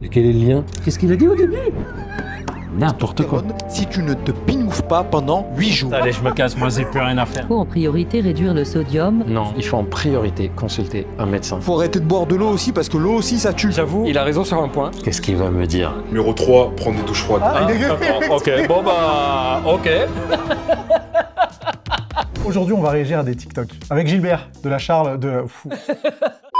Et quel est le lien? Qu'est-ce qu'il a dit au début? N'importe quoi. Si tu ne te pingouves pas pendant 8 jours. Allez, je me casse, moi j'ai plus rien à faire. Il faut en priorité réduire le sodium. Non, il faut en priorité consulter un médecin. Faut arrêter de boire de l'eau aussi parce que l'eau aussi ça tue. J'avoue, il a raison sur un point. Qu'est-ce qu'il va me dire? Numéro 3, prendre des douches froides. Ok, bon bah, ok. Aujourd'hui, on va réagir à des TikTok. Avec Gilbert de la Charle de...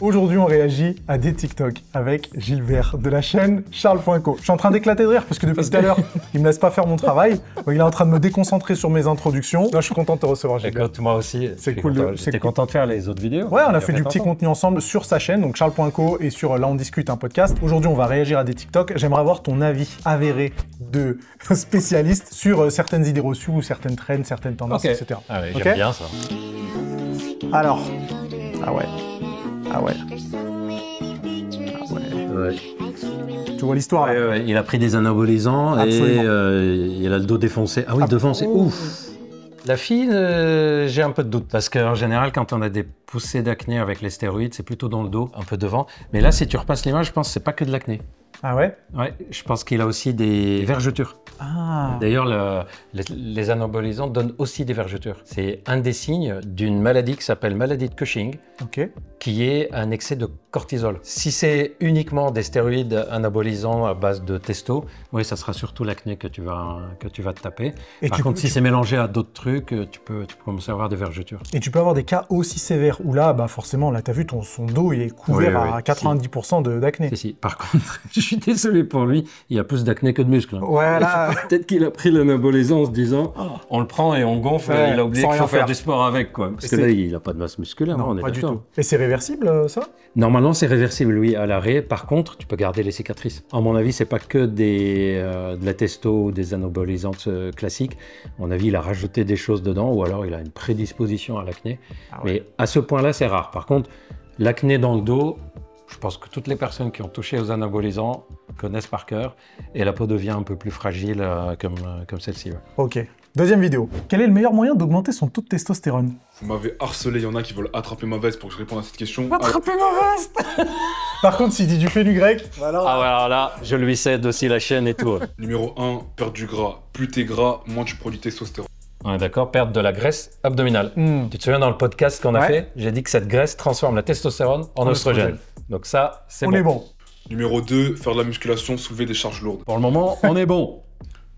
Aujourd'hui, on réagit à des TikTok avec Gilbert de la chaîne Charles.co. Je suis en train d'éclater de rire parce que depuis tout à l'heure, il me laisse pas faire mon travail. Il est en train de me déconcentrer sur mes introductions. Là, je suis content de te recevoir, Gilbert. Écoute, moi aussi, C'est cool. J'étais content de faire les autres vidéos. Ouais, on a fait du petit contenu ensemble sur sa chaîne, donc Charles.co et sur Là on discute, un podcast. Aujourd'hui, on va réagir à des TikTok. J'aimerais avoir ton avis avéré de spécialiste sur certaines idées reçues ou certaines trends, certaines tendances, etc. Ah ouais, Ok. j'aime bien ça. Alors, ah ouais. Tu vois l'histoire là? Ouais, il a pris des anabolisants Absolument. et il a le dos défoncé. Ah oui, devant, c'est ouf. La fille, j'ai un peu de doute parce qu'en général, quand on a des poussées d'acné avec les stéroïdes, c'est plutôt dans le dos, un peu devant. Mais là, si tu repasses l'image, je pense que c'est pas que de l'acné. Ah ouais? Ouais, je pense qu'il a aussi des vergetures. Ah. D'ailleurs, les anabolisants donnent aussi des vergetures. C'est un des signes d'une maladie qui s'appelle maladie de Cushing, Ok. qui est un excès de cortisol. Si c'est uniquement des stéroïdes anabolisants à base de testo, oui, ça sera surtout l'acné que tu vas te taper. Et Par contre, si c'est mélangé à d'autres trucs, tu peux commencer à avoir des vergetures. Et tu peux avoir des cas aussi sévères où là, bah forcément, là, t'as vu, son dos, il est couvert Oui, à 90% d'acné. Si. Par contre, je suis désolé pour lui, il y a plus d'acné que de muscles. Hein. Ouais, là... Peut-être qu'il a pris l'anabolisant en se disant on le prend et on gonfle, Ouais, et il a oublié sans qu'il faut rien faire faire. du sport avec, quoi. Parce que c'est- là, il n'a pas de masse musculaire, Non, on est pas du d'accord. tout. Et c'est réversible, ça? Normalement, c'est réversible, oui, à l'arrêt. Par contre, tu peux garder les cicatrices. À mon avis, c'est pas que de la testo ou des anabolisantes classiques. À mon avis, il a rajouté des choses dedans ou alors il a une prédisposition à l'acné. Ah ouais. Mais à ce point-là, c'est rare. Par contre, l'acné dans le dos, je pense que toutes les personnes qui ont touché aux anabolisants connaissent par cœur et la peau devient un peu plus fragile comme celle-ci. Ouais. Ok. Deuxième vidéo. Quel est le meilleur moyen d'augmenter son taux de testostérone? Vous m'avez harcelé, il y en a qui veulent attraper ma veste pour que je réponde à cette question. Attrapez ma veste. Par contre, s'il dit du fenugrec, alors... Ah ouais, alors là, je lui cède aussi la chaîne et tout. Numéro 1, perdre du gras. Plus t'es gras, moins tu produis testostérone. On est d'accord, perdre de la graisse abdominale. Hmm. Tu te souviens dans le podcast qu'on a Ouais. fait, j'ai dit que cette graisse transforme la testostérone en oestrogène. Donc ça, c'est On bon. est bon. Numéro 2, faire de la musculation, soulever des charges lourdes. Pour le moment, on est bon.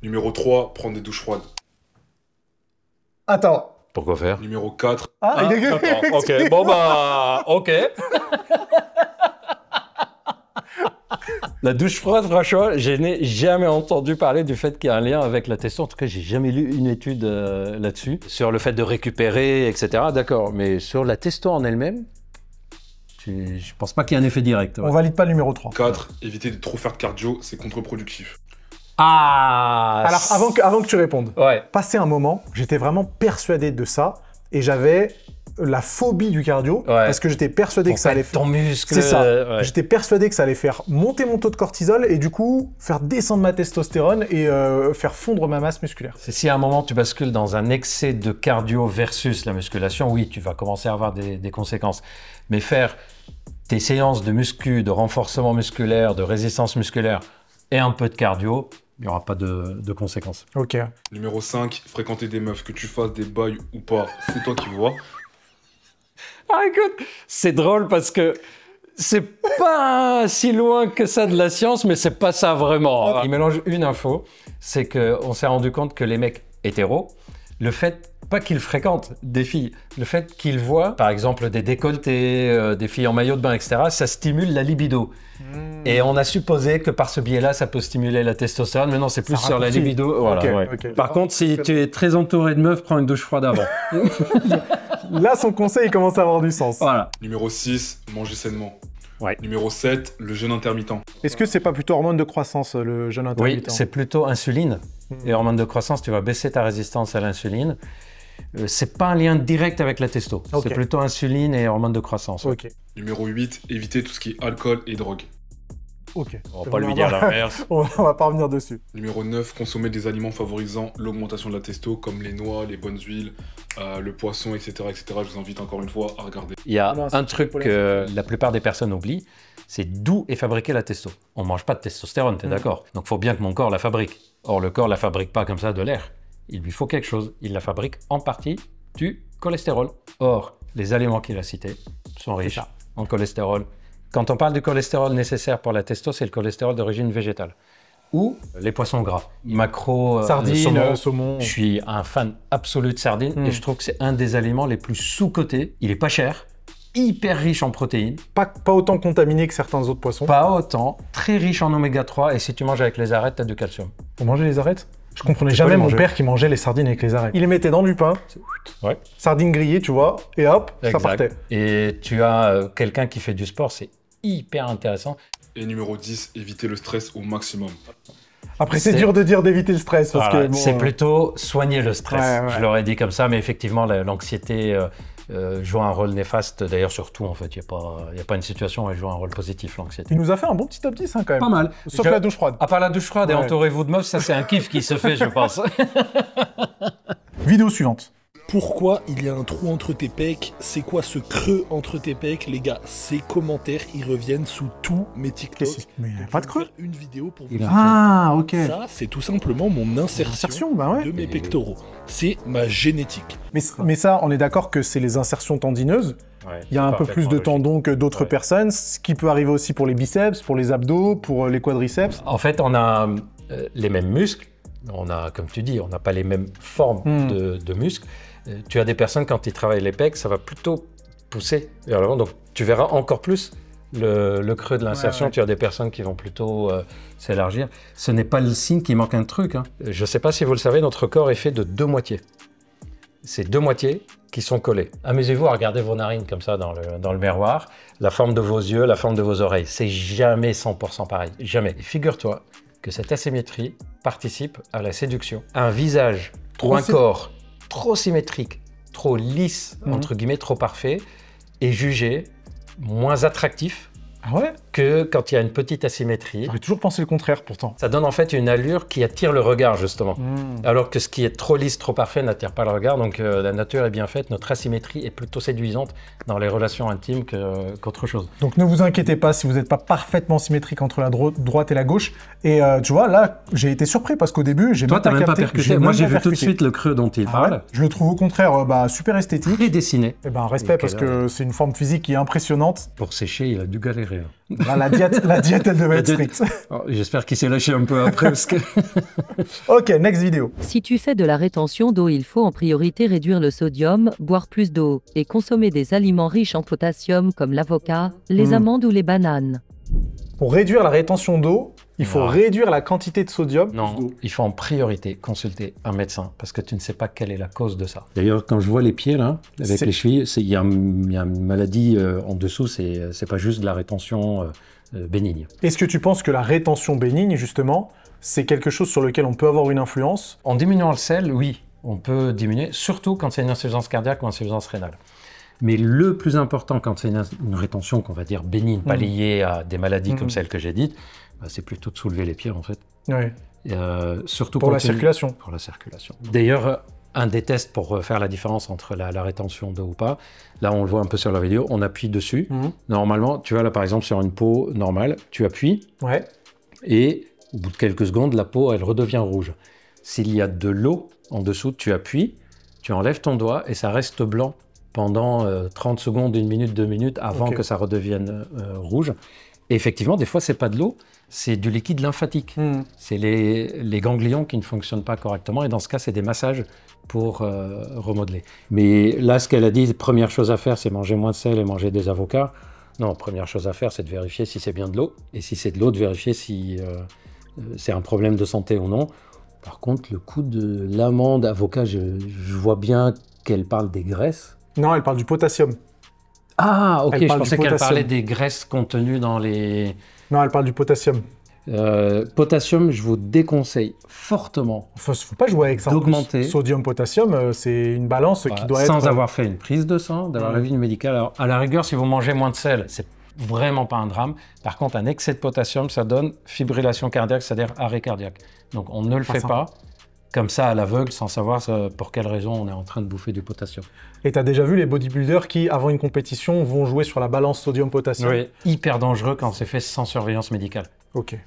Numéro 3, prendre des douches froides. Attends. Pourquoi faire? Numéro 4, Ah, il est... Attends, ok, bon bah, ok. La douche froide, franchement, je n'ai jamais entendu parler du fait qu'il y a un lien avec la testo. En tout cas, j'ai jamais lu une étude là-dessus. Sur le fait de récupérer, etc. D'accord, mais sur la testo en elle-même, je pense pas qu'il y ait un effet direct. Ouais. On valide pas le numéro 3. 4, éviter de trop faire de cardio, c'est contre-productif. Ah. Alors, avant que tu répondes, Ouais. passé un moment, j'étais vraiment persuadé de ça et j'avais la phobie du cardio parce que j'étais persuadé que ça allait faire... ton muscle. C'est ça. Ouais. J'étais persuadé que ça allait faire monter mon taux de cortisol et du coup faire descendre ma testostérone et faire fondre ma masse musculaire. Si à un moment tu bascules dans un excès de cardio versus la musculation, oui, tu vas commencer à avoir des conséquences. Mais faire tes séances de muscu, de renforcement musculaire, de résistance musculaire et un peu de cardio, il n'y aura pas de conséquences. Ok. Numéro 5, fréquenter des meufs, que tu fasses des bails ou pas, c'est toi qui vois. Ah écoute, c'est drôle parce que c'est pas si loin que ça de la science, mais c'est pas ça vraiment. Il mélange une info, c'est qu'on s'est rendu compte que les mecs hétéros, le fait, pas qu'ils fréquentent des filles, le fait qu'ils voient, par exemple, des décolletés, des filles en maillot de bain, etc., ça stimule la libido. Et on a supposé que par ce biais-là, ça peut stimuler la testostérone, mais non, c'est plus Ça sur la raccourcit. libido. Voilà, Ok, ouais. ok. Par contre, si tu es très entouré de meufs, prends une douche froide avant. Là, son conseil commence à avoir du sens. Voilà. Numéro 6, manger sainement. Ouais. Numéro 7, le jeûne intermittent. Est-ce que c'est pas plutôt hormone de croissance, le jeûne Oui, intermittent? c'est plutôt insuline. Et hormone de croissance, tu vas baisser ta résistance à l'insuline. C'est pas un lien direct avec la testo. Ok. C'est plutôt insuline et hormone de croissance. Ok. Numéro 8, éviter tout ce qui est alcool et drogue. Ok. On va pas lui dire l'inverse. On va pas revenir dessus. Numéro 9, consommer des aliments favorisant l'augmentation de la testo, comme les noix, les bonnes huiles, le poisson, etc., etc. Je vous invite encore une fois à regarder. Il y a Non, c'est un truc pour que la plupart des personnes oublient, c'est d'où est fabriquée la testo. On ne mange pas de testostérone, tu es d'accord? Donc il faut bien que mon corps la fabrique. Or, le corps ne la fabrique pas comme ça de l'air. Il lui faut quelque chose. Il la fabrique en partie du cholestérol. Or, les aliments qu'il a cités sont riches en cholestérol. Quand on parle du cholestérol nécessaire pour la testo, c'est le cholestérol d'origine végétale. Ou les poissons gras, macro, sardines, saumon. Je suis un fan absolu de sardines et je trouve que c'est un des aliments les plus sous-cotés. Il est pas cher, hyper riche en protéines. Pas autant contaminé que certains autres poissons. Pas autant, très riche en oméga 3 et si tu manges avec les arêtes, tu as du calcium. Pour manger les arêtes? Je comprenais jamais mon père qui mangeait les sardines avec les arêtes. Il les mettait dans du pain, sardines grillées, tu vois, et hop, ça partait. Et tu as quelqu'un qui fait du sport, c'est hyper intéressant. Et numéro 10, éviter le stress au maximum. Après, c'est dur de dire d'éviter le stress. Parce que, bon, c'est plutôt soigner le stress. Ouais. Je l'aurais dit comme ça, mais effectivement, l'anxiété joue un rôle néfaste. D'ailleurs, surtout, en fait, il n'y a pas une situation où elle joue un rôle positif, l'anxiété. Il nous a fait un bon petit top 10, hein, quand même. Pas mal. Sauf la douche froide. À part la douche froide et entourez-vous de meufs, ça, c'est un kiff qui se fait, je pense. Vidéo suivante. Pourquoi il y a un trou entre tes pecs? C'est quoi ce creux entre tes pecs? Les gars, ces commentaires, ils reviennent sous tous mes TikTok. Mais il n'y a pas de creux. Une vidéo pour vous. Ah, ok. Ça, c'est tout simplement mon insertion de mes pectoraux. C'est ma génétique. Mais ça, on est d'accord que c'est les insertions tendineuses. Il y a un peu plus de tendons que d'autres personnes, ce qui peut arriver aussi pour les biceps, pour les abdos, pour les quadriceps. En fait, on a les mêmes muscles. On a, comme tu dis, on n'a pas les mêmes formes de muscles. Tu as des personnes, quand ils travaillent les pecs, ça va plutôt pousser vers l'avant. Donc, tu verras encore plus le creux de l'insertion. Tu as des personnes qui vont plutôt s'élargir. Ce n'est pas le signe qu'il manque un truc. Hein. Je ne sais pas si vous le savez, notre corps est fait de 2 moitiés. C'est 2 moitiés qui sont collées. Amusez-vous à regarder vos narines comme ça dans le miroir. La forme de vos yeux, la forme de vos oreilles. C'est jamais 100% pareil. Jamais. Et figure-toi que cette asymétrie participe à la séduction. Un visage ou un corps trop symétrique, trop lisse, entre guillemets, trop parfait, est jugé moins attractif que quand il y a une petite asymétrie. J'aurais toujours pensé le contraire, pourtant. Ça donne en fait une allure qui attire le regard, justement. Alors que ce qui est trop lisse, trop parfait n'attire pas le regard. Donc la nature est bien faite, notre asymétrie est plutôt séduisante dans les relations intimes qu'autre chose. Donc ne vous inquiétez pas si vous n'êtes pas parfaitement symétrique entre la droite et la gauche. Et tu vois, là, j'ai été surpris parce qu'au début, j'ai même pas percuté. Moi, j'ai vu tout de suite le creux dont il parle. Je le trouve au contraire super esthétique. Très dessiné. Et respect parce que c'est une forme physique qui est impressionnante. Pour sécher, il a dû galérer. La diète, elle devait être stricte. J'espère qu'il s'est lâché un peu après. Parce que... Ok, next vidéo. Si tu fais de la rétention d'eau, il faut en priorité réduire le sodium, boire plus d'eau et consommer des aliments riches en potassium comme l'avocat, les amandes ou les bananes. Pour réduire la rétention d'eau, il faut réduire la quantité de sodium. Non, il faut en priorité consulter un médecin parce que tu ne sais pas quelle est la cause de ça. D'ailleurs, quand je vois les pieds là, avec les chevilles, il y a une maladie en dessous, c'est pas juste de la rétention bénigne. Est-ce que tu penses que la rétention bénigne, justement, c'est quelque chose sur lequel on peut avoir une influence? En diminuant le sel, oui, on peut diminuer, surtout quand c'est une insuffisance cardiaque ou une insuffisance rénale. Mais le plus important quand c'est une rétention qu'on va dire bénigne, pas liée à des maladies comme celles que j'ai dites, c'est plutôt de soulever les pieds en fait. Surtout pour la circulation. Pour la circulation. D'ailleurs, un des tests pour faire la différence entre la rétention d'eau ou pas, là on le voit un peu sur la vidéo, on appuie dessus. Normalement, tu vois là par exemple sur une peau normale, tu appuies et au bout de quelques secondes, la peau elle redevient rouge. S'il y a de l'eau en dessous, tu appuies, tu enlèves ton doigt et ça reste blanc pendant 30 secondes, 1 minute, 2 minutes avant que ça redevienne rouge. Et effectivement, des fois, c'est pas de l'eau, c'est du liquide lymphatique. C'est les ganglions qui ne fonctionnent pas correctement. Et dans ce cas, c'est des massages pour remodeler. Mais là, ce qu'elle a dit, première chose à faire, c'est manger moins de sel et manger des avocats. Non, première chose à faire, c'est de vérifier si c'est bien de l'eau. Et si c'est de l'eau, de vérifier si c'est un problème de santé ou non. Par contre, le coup de l'amande avocat, je vois bien qu'elle parle des graisses. Non, elle parle du potassium. Ah, ok, je pensais qu'elle parlait des graisses contenues dans les... Non, elle parle du potassium. Potassium, je vous déconseille fortement. Faut pas jouer avec ça. D'augmenter. Sodium-potassium, c'est une balance qui doit être... Sans avoir fait une prise de sang, d'avoir l'avis du médical. Alors, à la rigueur, si vous mangez moins de sel, c'est vraiment pas un drame. Par contre, un excès de potassium, ça donne fibrillation cardiaque, c'est-à-dire arrêt cardiaque. Donc, on ne le fait pas comme ça à l'aveugle sans savoir pour quelle raison on est en train de bouffer du potassium. Et t'as déjà vu les bodybuilders qui, avant une compétition, vont jouer sur la balance sodium-potassium? Oui, hyper dangereux quand c'est fait sans surveillance médicale. Ok.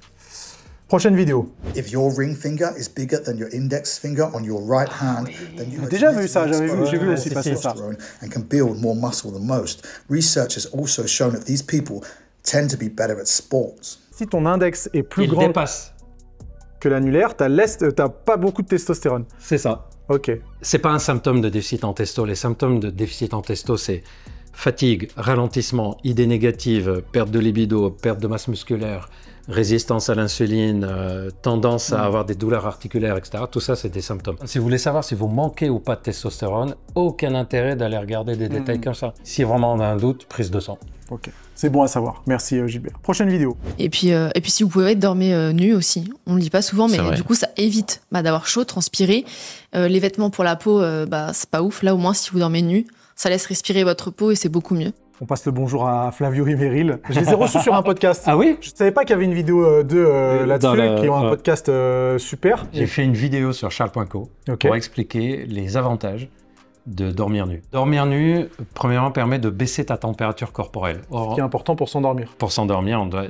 Prochaine vidéo. If your ring finger is bigger than your index finger on your right hand, then you have déjà vu ça, j'ai vu aussi passer ça. And can build more muscle than most. Research has also shown that these people tend to be better at sports. Si ton index est plus Il grand dépasse. que l'annulaire, t'as pas beaucoup de testostérone. C'est ça. Ok. C'est pas un symptôme de déficit en testo. Les symptômes de déficit en testo, c'est fatigue, ralentissement, idée négative, perte de libido, perte de masse musculaire, résistance à l'insuline, tendance à avoir des douleurs articulaires, etc. Tout ça, c'est des symptômes. Si vous voulez savoir si vous manquez ou pas de testostérone, aucun intérêt d'aller regarder des détails comme ça. Si vraiment on a un doute, prise de sang. Ok. C'est bon à savoir. Merci Gilbert. Prochaine vidéo. Et puis si vous pouvez dormir nu aussi. On le dit pas souvent, mais du coup, ça évite d'avoir chaud, transpirer. Les vêtements pour la peau, c'est pas ouf. Là, au moins, si vous dormez nu, ça laisse respirer votre peau et c'est beaucoup mieux. On passe le bonjour à Flavio Rimeril. Je les ai reçus sur un podcast. Ah oui? Je savais pas qu'il y avait une vidéo d'eux là-dessus, qui ont un podcast super. J'ai fait une vidéo sur charles.co pour expliquer les avantages de dormir nu. Dormir nu, premièrement, permet de baisser ta température corporelle. Ce qui est important pour s'endormir. Pour s'endormir, on doit,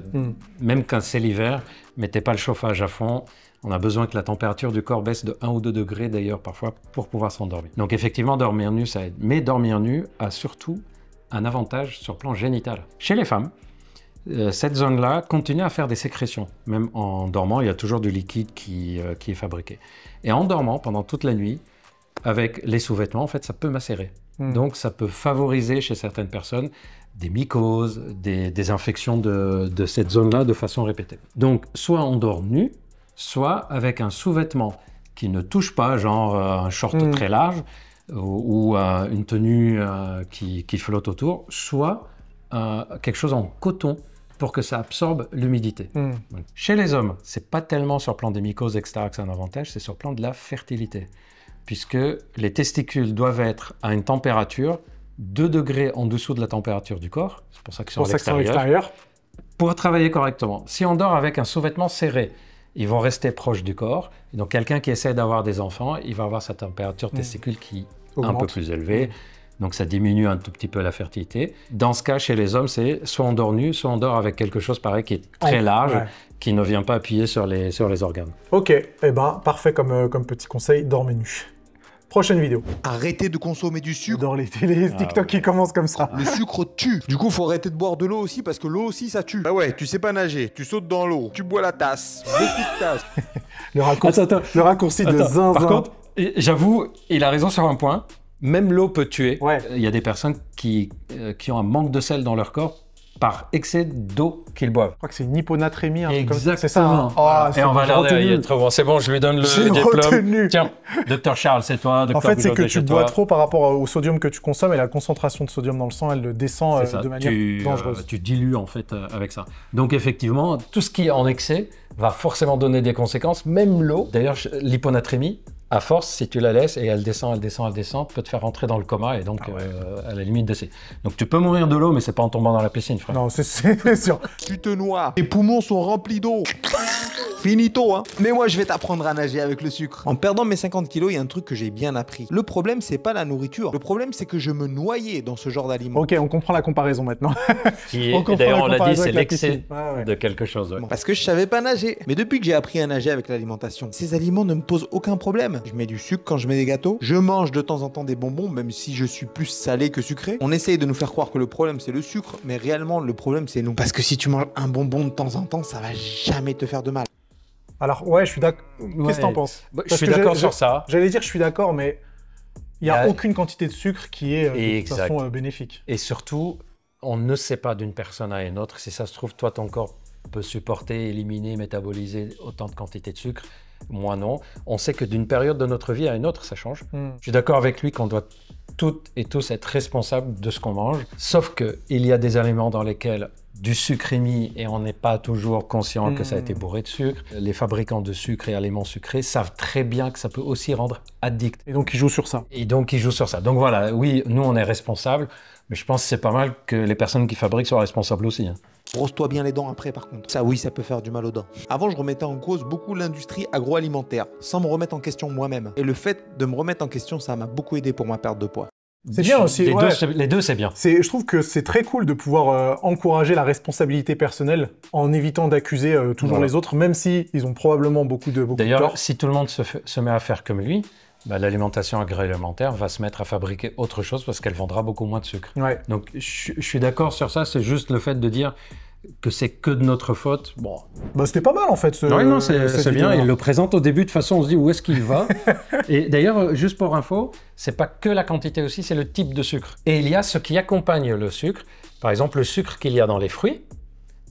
même quand c'est l'hiver, mettez pas le chauffage à fond. On a besoin que la température du corps baisse de 1 ou 2 degrés d'ailleurs parfois pour pouvoir s'endormir. Donc effectivement, dormir nu, ça aide. Mais dormir nu a surtout un avantage sur le plan génital. Chez les femmes, cette zone-là continue à faire des sécrétions. Même en dormant, il y a toujours du liquide qui est fabriqué. Et en dormant, pendant toute la nuit, avec les sous-vêtements, en fait, ça peut macérer. Donc ça peut favoriser chez certaines personnes des mycoses, des infections de cette zone-là de façon répétée. Donc soit on dort nu, soit avec un sous-vêtement qui ne touche pas, genre un short très large, ou une tenue qui flotte autour, soit quelque chose en coton pour que ça absorbe l'humidité. Chez les hommes, c'est pas tellement sur le plan des mycoses, etc., que c'est un avantage, c'est sur le plan de la fertilité, puisque les testicules doivent être à une température 2 degrés en dessous de la température du corps, c'est pour ça qu'ils sont à l'extérieur, pour travailler correctement. Si on dort avec un sous-vêtement serré, ils vont rester proches du corps. Et donc, quelqu'un qui essaie d'avoir des enfants, il va avoir sa température testicule qui est un peu plus élevée. Donc, ça diminue un tout petit peu la fertilité. Dans ce cas, chez les hommes, c'est soit on dort nu, soit on dort avec quelque chose pareil qui est très large, qui ne vient pas appuyer sur les organes. Ok, eh ben, parfait comme petit conseil, dormez nu. Prochaine vidéo. Arrêtez de consommer du sucre. Dans les TikTok qui commencent comme ça. Le sucre tue. Du coup, faut arrêter de boire de l'eau aussi parce que l'eau aussi, ça tue. Bah ouais, tu sais pas nager, tu sautes dans l'eau, tu bois la tasse, beaucoup de tasses. Le raccourci de zinzin. Par contre, j'avoue, il a raison sur un point. Même l'eau peut tuer. Il y a des personnes qui ont un manque de sel dans leur corps par excès d'eau qu'ils boivent. Je crois que c'est une hyponatrémie. Exactement. C'est ça. Hein. Oh, et on va regarder, il est trop bon. C'est bon, je lui donne le diplôme. Tiens, docteur Charles, c'est toi. En fait, c'est que tu bois trop par rapport au sodium que tu consommes et la concentration de sodium dans le sang, elle descend de manière dangereuse. Tu dilues en fait avec ça. Donc effectivement, tout ce qui est en excès va forcément donner des conséquences, même l'eau. D'ailleurs, l'hyponatrémie, à force, si tu la laisses et elle descend, peut te faire rentrer dans le coma et donc à la limite décès. Donc tu peux mourir de l'eau, mais c'est pas en tombant dans la piscine, frère. Non, c'est sûr. Tu te noies, tes poumons sont remplis d'eau. Finito, hein. Mais moi, je vais t'apprendre à nager avec le sucre. En perdant mes 50 kilos, il y a un truc que j'ai bien appris. Le problème, c'est pas la nourriture. Le problème, c'est que je me noyais dans ce genre d'aliments. Ok, on comprend la comparaison maintenant. D'ailleurs, on l'a dit, c'est l'excès de quelque chose. Ouais. Parce que je savais pas nager. Mais depuis que j'ai appris à nager avec l'alimentation, ces aliments ne me posent aucun problème. Je mets du sucre quand je mets des gâteaux. Je mange de temps en temps des bonbons, même si je suis plus salé que sucré. On essaye de nous faire croire que le problème, c'est le sucre. Mais réellement, le problème, c'est nous. Parce que si tu manges un bonbon de temps en temps, ça va jamais te faire de mal. Alors, ouais, je suis d'accord. Qu'est-ce que t'en penses? Je suis d'accord sur ça. J'allais dire, je suis d'accord, mais il n'y a aucune quantité de sucre qui est de toute façon bénéfique. Et surtout, on ne sait pas d'une personne à une autre. Si ça se trouve, toi, ton corps peut supporter, éliminer, métaboliser autant de quantité de sucre. Moi, non. On sait que d'une période de notre vie à une autre, ça change. Je suis d'accord avec lui qu'on doit toutes et tous être responsables de ce qu'on mange. Sauf qu'il y a des aliments dans lesquels du sucre est mis et on n'est pas toujours conscient que ça a été bourré de sucre. Les fabricants de sucre et aliments sucrés savent très bien que ça peut aussi rendre addict. Et donc ils jouent sur ça. Donc voilà, oui, nous on est responsables, mais je pense que c'est pas mal que les personnes qui fabriquent soient responsables aussi. Hein. Brosse-toi bien les dents après, par contre. Ça, oui, ça peut faire du mal aux dents. Avant, je remettais en cause beaucoup l'industrie agroalimentaire, sans me remettre en question moi-même. Et le fait de me remettre en question, ça m'a beaucoup aidé pour ma perte de poids. C'est bien aussi. Les deux, c'est bien. Je trouve que c'est très cool de pouvoir encourager la responsabilité personnelle en évitant d'accuser toujours les autres, même si ils ont probablement beaucoup de D'ailleurs, tort. si tout le monde se met à faire comme lui, bah, l'alimentation agroalimentaire va se mettre à fabriquer autre chose parce qu'elle vendra beaucoup moins de sucre. Ouais. Donc, je suis d'accord sur ça. C'est juste le fait de dire que c'est que de notre faute. Bon. Bah, c'était pas mal en fait. Oui, non, c'est bien. Il le présente au début de façon, on se dit où est-ce qu'il va. Et d'ailleurs, juste pour info, c'est pas que la quantité aussi, c'est le type de sucre. Et il y a ce qui accompagne le sucre. Par exemple, le sucre qu'il y a dans les fruits,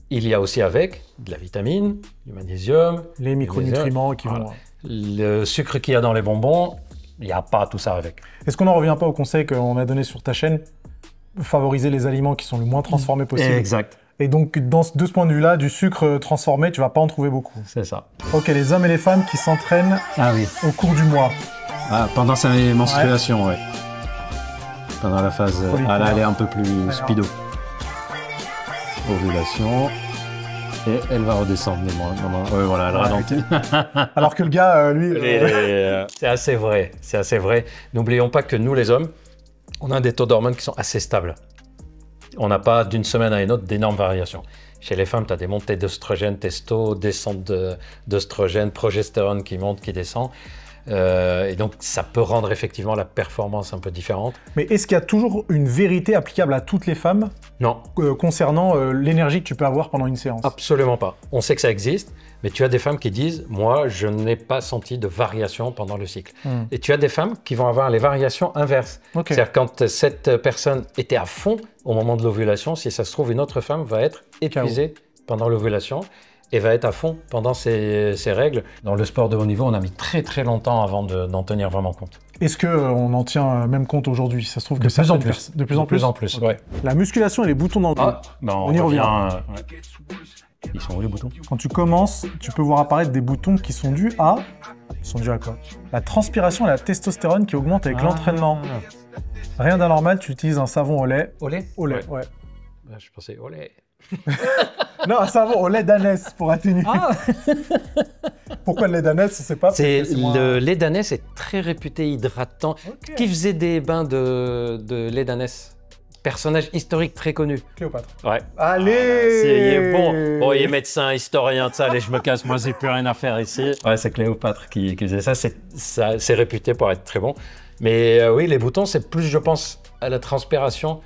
il y a aussi avec de la vitamine, du magnésium, les micronutriments qui vont. Le sucre qu'il y a dans les bonbons, il n'y a pas tout ça avec. Est-ce qu'on n'en revient pas au conseil qu'on a donné sur ta chaîne? Favoriser les aliments qui sont le moins transformés possible. Exact. Et donc, de ce point de vue-là, du sucre transformé, tu vas pas en trouver beaucoup. C'est ça. Ok, les hommes et les femmes qui s'entraînent au cours du mois. Ah, pendant sa menstruation, ouais. Pendant la phase... là, elle est un peu plus speedo. Ovulation. Et elle va redescendre. Voilà, elle ralentit. Alors que le gars, lui... C'est assez vrai. C'est assez vrai. N'oublions pas que nous, les hommes, on a des taux d'hormones qui sont assez stables. On n'a pas d'une semaine à une autre d'énormes variations. Chez les femmes, tu as des montées d'œstrogène, testo, descente d'œstrogène, progestérone qui monte, qui descend. Et donc, ça peut rendre effectivement la performance un peu différente. Mais est-ce qu'il y a toujours une vérité applicable à toutes les femmes? Non. Concernant l'énergie que tu peux avoir pendant une séance? Absolument pas. On sait que ça existe, mais tu as des femmes qui disent « Moi, je n'ai pas senti de variation pendant le cycle. Et tu as des femmes qui vont avoir les variations inverses. C'est-à-dire quand cette personne était à fond au moment de l'ovulation, si ça se trouve, une autre femme va être épuisée pendant l'ovulation et va être à fond pendant ses règles. Dans le sport de haut niveau, on a mis très très longtemps avant d'en tenir vraiment compte. Est-ce qu'on en tient même compte aujourd'hui? Ça se trouve que de plus en plus. De plus en plus. Ouais. La musculation et les boutons dans le dos. On y revient. Ils sont où les boutons? Quand tu commences, tu peux voir apparaître des boutons qui sont dus à... Ils sont dus à quoi? La transpiration et la testostérone qui augmentent avec l'entraînement. Rien d'anormal, tu utilises un savon au lait. Au lait? Au lait, ouais. Je pensais au lait. Non, un savon au lait d'ânesse pour atténuer. Pourquoi le lait d'ânesse? C'est pas. Le lait d'ânesse est très réputé hydratant. Qui faisait des bains de lait d'ânesse? Personnage historique très connu. Cléopâtre. Ouais. Allez. Il est bon. Bon, il est médecin, historien de ça. Allez, je me casse. Moi, j'ai plus rien à faire ici. Ouais, c'est Cléopâtre qui faisait ça. C'est réputé pour être très bon. Mais oui, les boutons, c'est plus, je pense, à la transpiration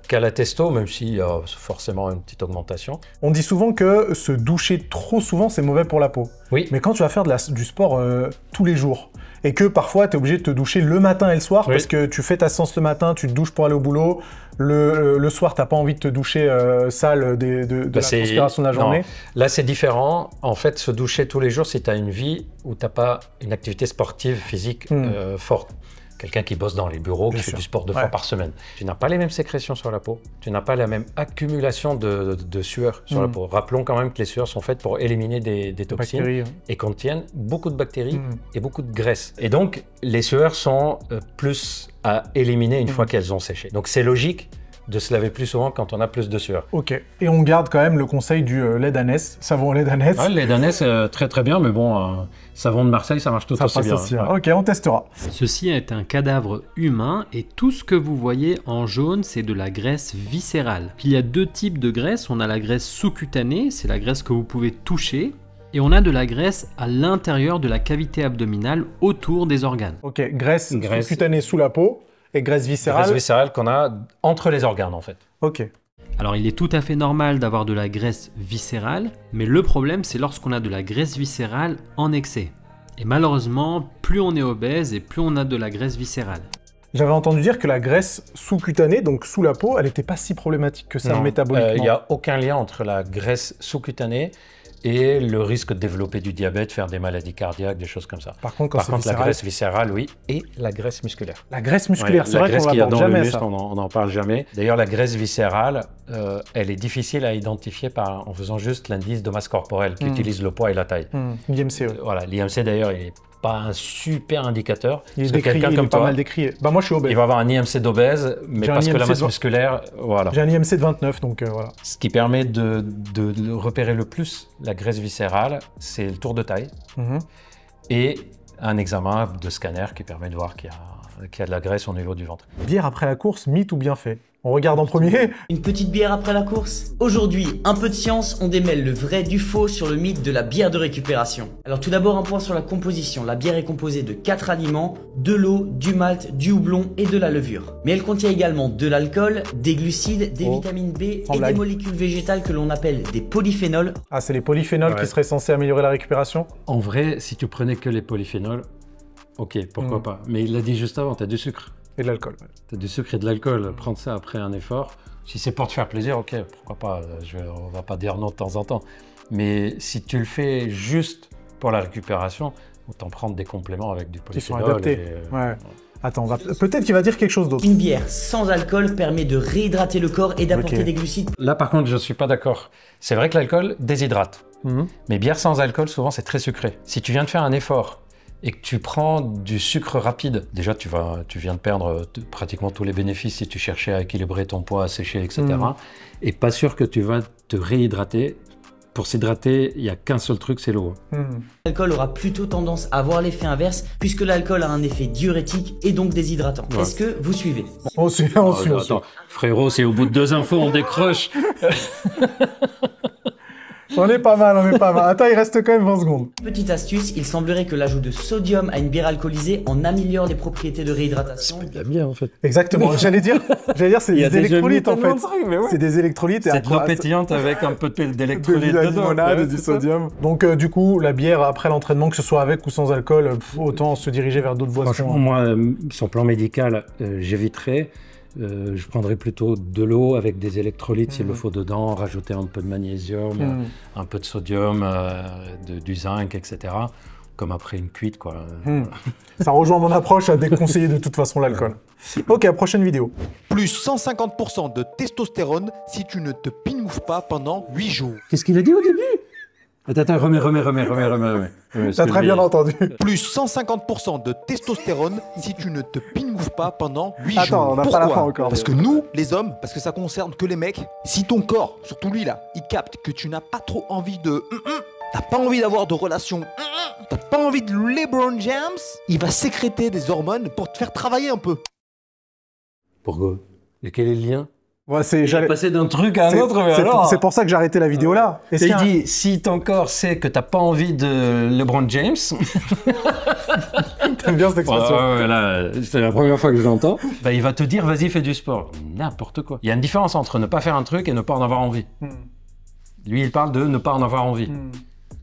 qu'à la testo, même s'il y a forcément une petite augmentation. On dit souvent que se doucher trop souvent, c'est mauvais pour la peau. Oui. Mais quand tu vas faire du sport tous les jours, et que parfois tu es obligé de te doucher le matin et le soir, parce que tu fais ta séance le matin, tu te douches pour aller au boulot, le soir, tu n'as pas envie de te doucher sale de la transpiration de la journée. Non. Là, c'est différent. En fait, se doucher tous les jours, si tu as une vie où tu n'as pas une activité sportive physique forte. Quelqu'un qui bosse dans les bureaux, qui fait du sport 2 fois par semaine. Tu n'as pas les mêmes sécrétions sur la peau, tu n'as pas la même accumulation de sueur sur la peau. Rappelons quand même que les sueurs sont faites pour éliminer des toxines et contiennent beaucoup de bactéries et beaucoup de graisse. Et donc, les sueurs sont plus à éliminer une fois qu'elles ont séché. Donc, c'est logique de se laver plus souvent quand on a plus de sueur. Ok. Et on garde quand même le conseil du lait d'ânesse, savon au lait d'ânesse. Ouais, le lait d'ânesse, très très bien, mais bon, savon de Marseille, ça marche tout aussi bien. Ouais. Ok, on testera. Ceci est un cadavre humain et tout ce que vous voyez en jaune, c'est de la graisse viscérale. Il y a 2 types de graisse. On a la graisse sous-cutanée, c'est la graisse que vous pouvez toucher. Et on a de la graisse à l'intérieur de la cavité abdominale, autour des organes. Ok, graisse sous-cutanée sous la peau. Et graisse viscérale. Graisse viscérale qu'on a entre les organes en fait. Ok. Alors il est tout à fait normal d'avoir de la graisse viscérale, mais le problème c'est lorsqu'on a de la graisse viscérale en excès. Et malheureusement, plus on est obèse et plus on a de la graisse viscérale. J'avais entendu dire que la graisse sous-cutanée, donc sous la peau, elle n'était pas si problématique que ça métaboliquement. Il n'y a aucun lien entre la graisse sous-cutanée et le risque de développer du diabète, faire des maladies cardiaques, des choses comme ça. Par contre, la graisse viscérale, oui, et la graisse musculaire. La graisse musculaire, c'est vrai qu'on l'aborde jamais, ça. On n'en parle jamais. D'ailleurs, la graisse viscérale, elle est difficile à identifier en faisant juste l'indice de masse corporelle qui utilise le poids et la taille. L'IMC, Voilà, l'IMC d'ailleurs, il est pas un super indicateur. Il est Parce que décrié, quelqu'un il comme est pas toi, mal décrit. Bah moi je suis obèse. il va avoir un IMC d'obèse, mais J'ai un parce que la IMC masse de- musculaire, voilà. J'ai un IMC de 29, donc voilà. Ce qui permet de repérer le plus la graisse viscérale, c'est le tour de taille Mhm. et un examen de scanner qui permet de voir qu'il y a de la graisse au niveau du ventre. Bière après la course, mythe ou bien fait? On regarde en premier. Une petite bière après la course? Aujourd'hui, un peu de science, on démêle le vrai du faux sur le mythe de la bière de récupération. Alors tout d'abord un point sur la composition. La bière est composée de 4 aliments, de l'eau, du malt, du houblon et de la levure. Mais elle contient également de l'alcool, des glucides, des vitamines B Sans et blague. des molécules végétales que l'on appelle des polyphénols. Ah, c'est les polyphénols Ouais. qui seraient censés améliorer la récupération? En vrai, si tu prenais que les polyphénols, ok, pourquoi pas. Mais il l'a dit juste avant, tu as du sucre. Et de l'alcool. Ouais. Tu as du sucre et de l'alcool. Prendre ça après un effort, si c'est pour te faire plaisir, ok, pourquoi pas. On va pas dire non de temps en temps. Mais si tu le fais juste pour la récupération, autant prendre des compléments avec du Qui sont polyphénol. adaptés. Ouais. Attends, peut-être qu'il va dire quelque chose d'autre. Une bière sans alcool permet de réhydrater le corps et d'apporter Ok. des glucides. Là, par contre, je ne suis pas d'accord. C'est vrai que l'alcool déshydrate. Mhm. Mais bière sans alcool, souvent, c'est très sucré. Si tu viens de faire un effort et que tu prends du sucre rapide, déjà, tu viens de perdre pratiquement tous les bénéfices si tu cherchais à équilibrer ton poids, à sécher, etc. Et pas sûr que tu vas te réhydrater. Pour s'hydrater, il n'y a qu'un seul truc, c'est l'eau. Mhm. L'alcool aura plutôt tendance à avoir l'effet inverse puisque l'alcool a un effet diurétique et donc déshydratant. Ouais. Est-ce que vous suivez? On suit, on suit, on suit. Attends, frérot, c'est au bout de 2 infos, on décroche. On est pas mal, on est pas mal. Attends, il reste quand même 20 secondes. Petite astuce, il semblerait que l'ajout de sodium à une bière alcoolisée en améliore les propriétés de réhydratation. C'est de la bière, en fait. Exactement, j'allais dire c'est Il y a des déjà électrolytes en mis fait. tellement de trucs, mais ouais. C'est des électrolytes et C'est de l'eau après, pétillante avec un peu de d'électrolytes la dedans. limonade, Ouais, du c'est ça. sodium. Donc du coup, la bière après l'entraînement, que ce soit avec ou sans alcool, autant se diriger vers d'autres Franchement, boissons. moi, sur plan médical, j'éviterais. Je prendrais plutôt de l'eau avec des électrolytes s'il le faut dedans, rajouter un peu de magnésium, un peu de sodium, du zinc, etc. Comme après une cuite, quoi. Ça rejoint mon approche à déconseiller de toute façon l'alcool. Ok, prochaine vidéo. Plus 150% de testostérone si tu ne te pinoufes pas pendant 8 jours. Qu'est-ce qu'il a dit au début? Attends, remets. T'as très bien entendu. Plus 150% de testostérone si tu ne te pinoufes pas pendant 8 jours. Attends, on n'a pas la fin encore. Parce que nous, les hommes, parce que ça concerne que les mecs, si ton corps, surtout lui là, il capte que tu n'as pas trop envie de... T'as pas envie d'avoir de relations... T'as pas envie de LeBron James, il va sécréter des hormones pour te faire travailler un peu. Pourquoi? Et quel est le lien? Ouais, J'allais passer d'un truc à un autre, mais alors... C'est pour ça que j'ai arrêté la vidéo là. Est-ce Il qu'il y a un- dit, si ton corps sait que t'as pas envie de LeBron James... T'aimes bien cette expression. Ouais, là, c'est la première fois que je l'entends. Bah, il va te dire, vas-y, fais du sport. N'importe quoi. Il y a une différence entre ne pas faire un truc et ne pas en avoir envie. Lui, il parle de ne pas en avoir envie.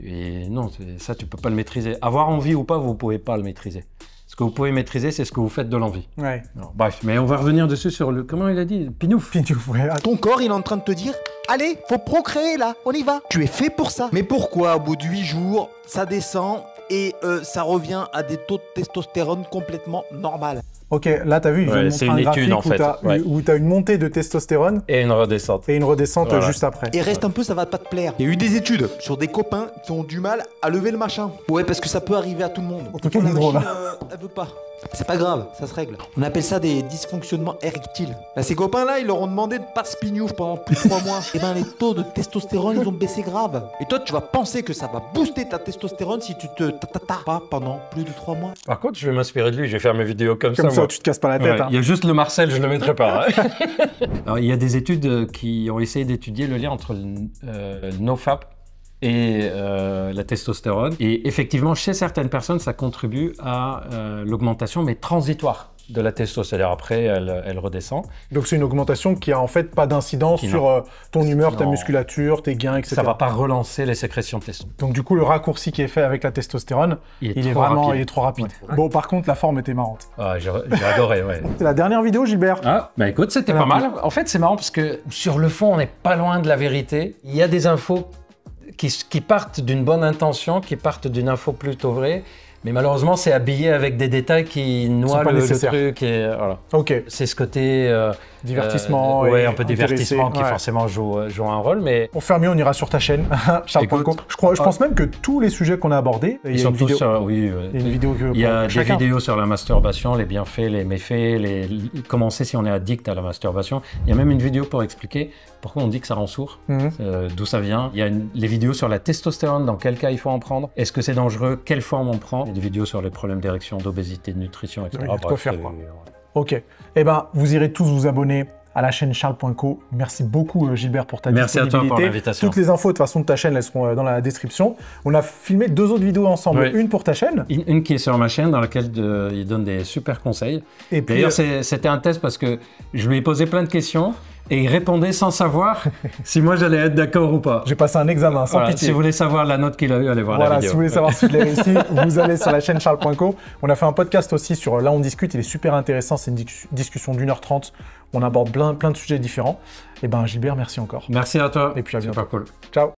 Et non, ça, tu peux pas le maîtriser. Avoir envie ou pas, vous pouvez pas le maîtriser. Ce que vous pouvez maîtriser, c'est ce que vous faites de l'envie. Ouais. Alors, bref, mais on va revenir dessus sur le... Comment il a dit? Pinouf. Ouais. Ton corps, il est en train de te dire, allez, faut procréer là, on y va. Tu es fait pour ça. Mais pourquoi, au bout de 8 jours, ça descend et ça revient à des taux de testostérone complètement normal? Ok, là t'as vu, il vient de Ouais, montrer c'est un une graphique étude, en où fait. t'as Ouais. où t'as une montée de testostérone Et une redescente. et une redescente Voilà. juste après. Et reste un peu, ça va pas te plaire. Il y a eu des études sur des copains qui ont du mal à lever le machin. Ouais, parce que ça peut arriver à tout le monde. En tout cas, La il est drôle, machine, elle veut pas. C'est pas grave, ça se règle. On appelle ça des dysfonctionnements érectiles. Bah, ces copains-là, ils leur ont demandé de pas se pignouf pendant plus de 3 mois. Et ben, les taux de testostérone, ils ont baissé grave. Et toi, tu vas penser que ça va booster ta testostérone si tu te ta pas pendant plus de 3 mois. Par contre, je vais m'inspirer de lui. Je vais faire mes vidéos comme ça, Comme ça, moi. tu te casses pas la tête. Ouais, hein. il y a juste le Marcel, je le mettrai pas. hein. Alors, il y a des études qui ont essayé d'étudier le lien entre le NoFap et la testostérone. Et effectivement, chez certaines personnes, ça contribue à l'augmentation, mais transitoire, de la testostérone. Après, elle redescend. Donc c'est une augmentation qui a en fait pas d'incidence Qui sur ton humeur, ta Non. musculature, tes gains, etc. Ça va pas relancer les sécrétions de testo. Donc du coup, le raccourci qui est fait avec la testostérone, il est trop vraiment rapide. il est trop rapide. Ouais. Bon, par contre, la forme était marrante. Ah, j'ai adoré, ouais. C'est la dernière vidéo, Gilbert. Ah, bah écoute, c'était pas mal. En fait, c'est marrant parce que sur le fond, on n'est pas loin de la vérité. Il y a des infos qui partent d'une bonne intention, qui partent d'une info plutôt vraie, Mais malheureusement, c'est habillé avec des détails qui noient le truc. Et, voilà. Ok. C'est ce côté... divertissement. Ouais, un peu divertissement qui forcément joue un rôle. Mais... Pour faire mieux, on ira sur ta chaîne, Charles.co. Je pense même que tous les sujets qu'on a abordés, ils sont tous sur... Oui, il y a une vidéo il y a des vidéos sur la masturbation, les bienfaits, les méfaits, comment on sait si on est addict à la masturbation. Il y a même une vidéo pour expliquer pourquoi on dit que ça rend sourd, d'où ça vient. Il y a les vidéos sur la testostérone, dans quel cas il faut en prendre, est-ce que c'est dangereux, quelle forme on prend. Il y a des vidéos sur les problèmes d'érection, d'obésité, de nutrition, etc. Il y a de quoi faire, quoi. Ok. Eh ben, vous irez tous vous abonner à la chaîne Charles.co. Merci beaucoup Gilbert pour ta disponibilité. Merci à toi pour l'invitation. Toutes les infos de toute façon de ta chaîne, elles seront dans la description. On a filmé 2 autres vidéos ensemble, une pour ta chaîne. Une qui est sur ma chaîne dans laquelle il donne des super conseils. D'ailleurs c'était un test parce que je lui ai posé plein de questions et il répondait sans savoir si moi j'allais être d'accord ou pas. J'ai passé un examen sans pitié. Si vous voulez savoir la note qu'il a eu, allez voir la vidéo. Si vous voulez savoir si je l'ai réussi, vous allez sur la chaîne Charles.co. On a fait un podcast aussi sur Là on discute, il est super intéressant, c'est une discussion d'1h30. On aborde plein de sujets différents. Et ben Gilbert, merci encore. Merci à toi. Et puis à bientôt. Super cool. Ciao.